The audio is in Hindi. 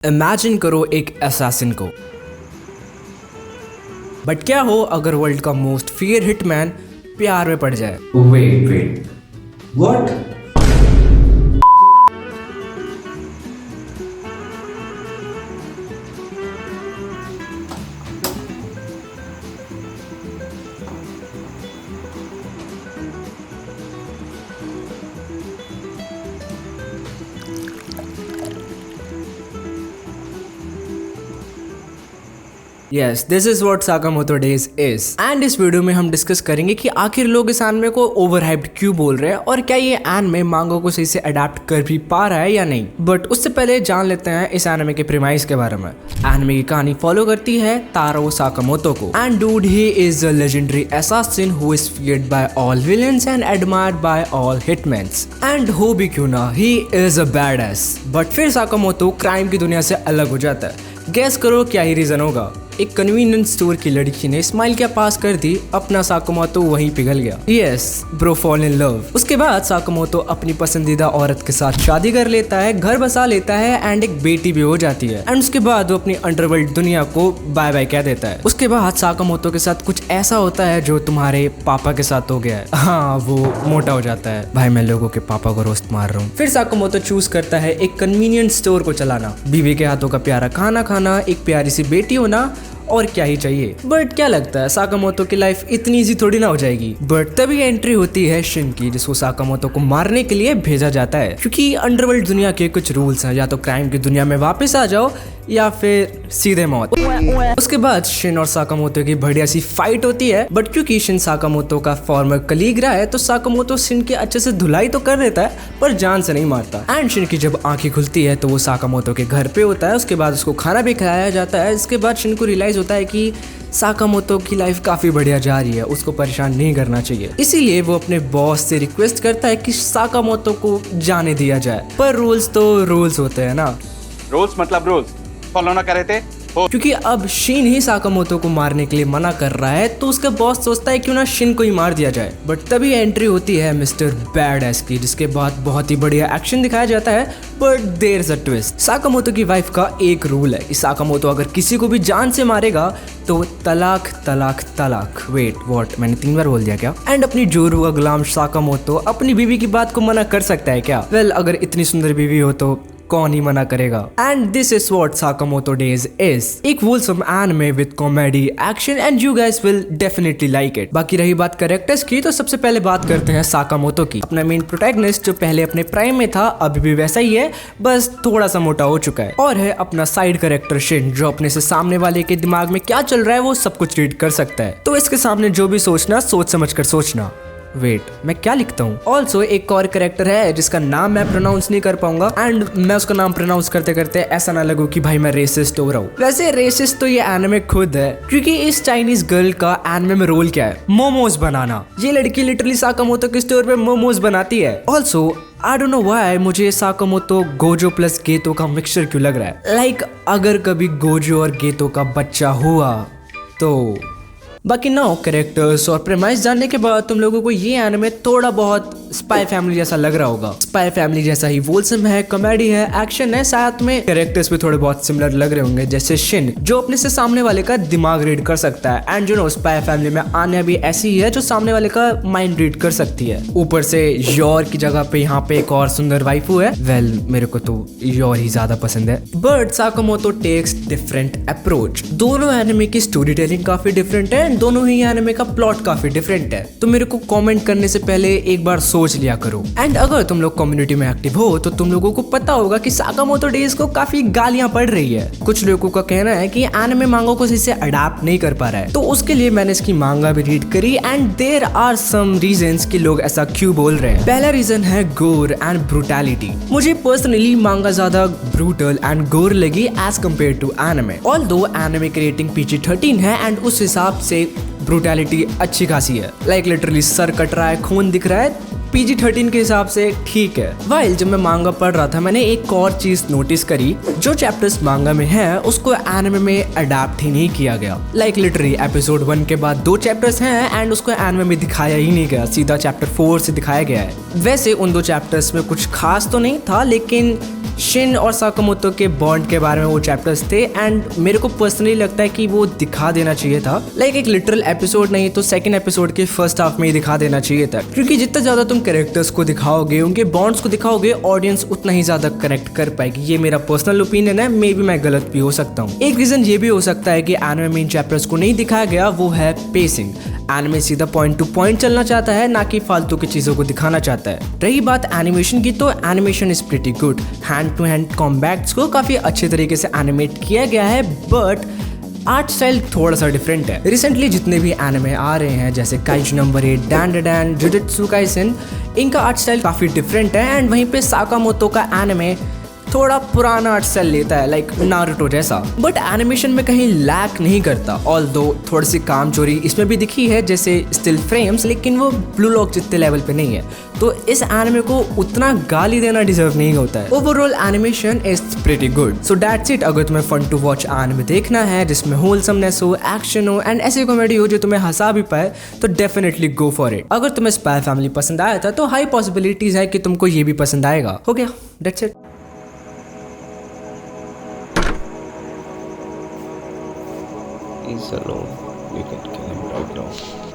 इमेजिन करो एक असैसिन को। बट क्या हो अगर वर्ल्ड का मोस्ट फियर हिटमैन प्यार में पड़ जाए। Wait. What? Yes, this is what Sakamoto Days is. And इस वीडियो में हम डिस्कस करेंगे कि आखिर लोग इस एनिमे को ओवरहाइप्ड क्यों बोल रहे हैं और क्या ये एनिमे मांगा को सही से अडेप्ट कर भी पा रहा है या नहीं। बट उससे पहले जान लेते हैं इस एनिमे के प्रीमाइस के बारे में। एनिमे की कहानी फॉलो करती है तारो साकामोतो को। And dude he is a legendary assassin who is feared by all villains and admired by all hitmen. And हो भी क्यों ना, he is a badass. But फिर साकामोतो क्राइम की दुनिया से अलग हो जाता है। गैस करो क्या ही रीजन होगा। एक कन्वीनियंस स्टोर की लड़की ने स्माइल क्या पास कर दी, अपना साकामोतो वहीं पिघल गया। Yes, bro fall in love. उसके बाद साकामोतो अपनी पसंदीदा औरत के साथ शादी कर लेता है, घर बसा लेता है एंड एक बेटी भी हो जाती है। एंड उसके बाद वो अपनी अंडरवर्ल्ड दुनिया को बाय बाय कह देता है। उसके बाद साकामोतो के साथ कुछ ऐसा होता है जो तुम्हारे पापा के साथ हो गया है। हाँ, वो मोटा हो जाता है। भाई मैं लोगों के पापा को रोस्ट मार रहा हूँ। फिर साकामोतो चूज करता है एक कन्वीनियंस स्टोर को चलाना, बीवी के हाथों का प्यारा खाना खाना, एक प्यारी सी बेटी होना, और क्या ही चाहिए। बट क्या लगता है साकामोतो की लाइफ इतनी इजी थोड़ी ना हो जाएगी। बट तभी एंट्री होती है शिन की, जिसको साकामोतो को मारने के लिए भेजा जाता है, क्योंकि अंडरवर्ल्ड दुनिया के कुछ रूल्स हैं, या तो क्राइम की दुनिया में वापस आ जाओ या फिर सीधे मौत। उसके बाद शिन और साकामोतो की बढ़िया सी फाइट होती है। बट क्योंकि शिन साकामोतो का फॉर्मर कलीग रहा है, तो साकामोतो शिन की अच्छे से धुलाई तो कर देता है पर जान से नहीं मारता। एंड शिन की जब आंखें खुलती है तो वो साकामोतो के घर पे होता है। उसके बाद उसको खाना भी खिलाया जाता है। इसके बाद शिन को रियलाइज होता है कि साकामोतो की लाइफ काफी बढ़िया जा रही है, उसको परेशान नहीं करना चाहिए। इसीलिए वो अपने बॉस से रिक्वेस्ट करता है कि साकामोतो को जाने दिया जाए। पर रूल्स तो रूल्स होते हैं ना। रूल्स मतलब रूल्स फॉलो ना करे थे। क्योंकि अब शिन ही साकामोतो को मारने के लिए मना कर रहा है, तो उसका बॉस सोचता है क्यों ना शिन को ही मार दिया जाए। बट तभी एंट्री होती है मिस्टर बैडएस की, जिसके बाद बहुत ही बढ़िया एक्शन दिखाया जाता है। But there is a twist. Sakamoto की वाइफ का एक रूल है कि साकामोतो अगर किसी को भी जान से मारेगा तो तलाक तलाक तलाक। वेट व्हाट, मैंने 3 बार बोल दिया क्या? एंड अपनी जोरू का गुलाम साकामोतो अपनी बीवी की बात को मना कर सकता है क्या? वेल, अगर इतनी सुंदर बीवी हो तो कौन ही मना करेगा। And this is what Sakamoto Days is, एक wholesome anime with comedy, action and you guys will definitely like it। बाकी रही बात कैरेक्टर्स की, तो सबसे पहले बात करते हैं साकामोतो की। अपना मेन प्रोटैगनिस्ट जो पहले अपने प्राइम में था, अभी भी वैसा ही है, बस थोड़ा सा मोटा हो चुका है। और है अपना साइड कैरेक्टर शिन, जो अपने से सामने वाले के दिमाग में क्या चल रहा है वो सब कुछ रीड कर सकता है। तो इसके सामने जो भी सोचना सोच समझ कर सोचना। वेट, मैं क्या लिखता हूँ? ऑल्सो एक और कैरेक्टर है जिसका नाम मैं प्रोनाउंस नहीं कर पाऊंगा, एंड मैं उसका नाम प्रोनाउंस करते करते ऐसा ना लगू कि भाई मैं रेसिस्ट हो रहा हूँ। वैसे रेसिस्ट तो ये एनिमे खुद है, क्योंकि इस चाइनीज गर्ल का एनिमे में रोल क्या है? मोमोज बनाना। ये लड़की लिटरली साकामोतो के स्टोर पे मोमोज बनाती है। Also I don't know why मुझे साकामोतो गोजो प्लस गेतो का मिक्सचर क्यों लग रहा है। लाइक अगर कभी गोजो और गेतो का बच्चा हुआ तो। बाकी नाउ कैरेक्टर्स और प्रेमाइस जानने के बाद तुम लोगों को ये एनिमे थोड़ा बहुत स्पाई फैमिली जैसा लग रहा होगा। स्पाई फैमिली जैसा ही वोलसम है, कॉमेडी है, एक्शन है, साथ में कैरेक्टर्स भी थोड़े बहुत सिमिलर लग रहे होंगे, जैसे शिन जो अपने से सामने वाले का दिमाग रीड कर सकता है। And you know spy family में आन्या भी ऐसी ही है जो सामने वाले का माइंड रीड कर सकती है। ऊपर से योर की जगह पे यहाँ पे एक और सुंदर वाइफू है। वेल, मेरे को तो योर ही ज्यादा पसंद है। But Sakamoto takes different approach. दोनों एनिमे की स्टोरी टेलिंग काफी डिफरेंट है, दोनों ही एनिमे का प्लॉट काफी डिफरेंट है। तो मेरे को कमेंट करने से पहले एक बार सोच लिया करो। एंड अगर तुम लोग कम्युनिटी में एक्टिव हो तो तुम लोगों को पता होगा कि साकामोतो डेज को काफी गालियां पड़ रही है। कुछ लोगों का कहना है कि एनिमे मांगा को सही से अडैप्ट नहीं कर पा रहा है। तो उसके लिए मैंने इसकी मांगा भी रीड करी, and there are some reasons कि लोग ऐसा क्यों बोल रहे हैं। पहला रीजन है गोर एंड ब्रूटैलिटी। मुझे पर्सनली मांगा ज्यादा ब्रूटल एंड गोर लगी as compare to anime. Although anime की रेटिंग PG-13 है, एंड उस हिसाब से ब्रूटैलिटी अच्छी खासी है। लाइक लिटरली सर कट रहा है, खून दिख रहा है, PG-13 के हिसाब से ठीक है। वाइल जब मैं मांगा पढ़ रहा था मैंने एक और चीज नोटिस करी, जो चैप्टर्स मांगा में है उसको एनिमे में अडेप्ट ही नहीं किया गया। लाइक लिटरली एपिसोड 1 के बाद 2 चैप्टर्स हैं एंड उसको एनिमे में दिखाया ही नहीं गया, सीधा चैप्टर 4 से दिखाया गया है। वैसे उन 2 चैप्टर्स में कुछ खास तो नहीं था, लेकिन शिन और साकामोतो के बॉन्ड के बारे में वो चैप्टर्स थे एंड मेरे को पर्सनली लगता है कि वो दिखा देना चाहिए था। लाइक एक लिटरल एपिसोड नहीं तो सेकंड एपिसोड के फर्स्ट हाफ में ही दिखा देना चाहिए था, क्योंकि जितना ज्यादा तुम कैरेक्टर्स को दिखाओगे, उनके बॉन्ड्स को दिखाओगे, ऑडियंस उतना ही ज्यादा कनेक्ट कर पाएगी। ये मेरा पर्सनल ओपिनियन है, मे बी मैं गलत भी हो सकता हूँ। एक रीजन ये भी हो सकता है कि एनिमे में इन चैप्टर्स को नहीं दिखाया गया, वो है पेसिंग। एनिमे सीधा पॉइंट टू पॉइंट चलना चाहता है, ना कि फालतू की चीजों को दिखाना चाहता है। रही बात एनिमेशन की, तो animation is pretty good. Hand to hand combats को काफी अच्छे तरीके से एनिमेट किया गया है, बट आर्ट स्टाइल थोड़ा सा डिफरेंट है। रिसेंटली जितने भी एनिमे आ रहे हैं जैसे kaiju number 8, Dan, jujutsu Kaisen, इनका आर्ट स्टाइल काफी डिफरेंट है एंड वहीं पे साकामोतो का एनिमे थोड़ा पुराना आर्ट स्टाइल लेता है, लाइक नारुतो जैसा, बट एनिमेशन में कहीं लैक नहीं करता। ऑल्दो थोड़ी सी कामचोरी इसमें भी दिखी है, जैसे स्टिल फ्रेम्स, लेकिन वो ब्लू लॉक जितने लेवल पे नहीं है, तो इस एनिमे को उतना गाली देना डिजर्व नहीं होता है। Overall animation is pretty good, so that's it. अगर तुम्हें फन टू वॉच एनिमे देखना है जिसमें होलसमनेस हो, एक्शन हो एंड ऐसी कॉमेडी हो जो तुम्हें हंसा भी पाए, तो डेफिनेटली गो फॉर इट। अगर तुम्हें स्पाई फैमिली पसंद आया था तो हाई पॉसिबिलिटीज है कि तुमको ये भी पसंद आएगा। हो गया, that's it. He's alone. We can kill him right now.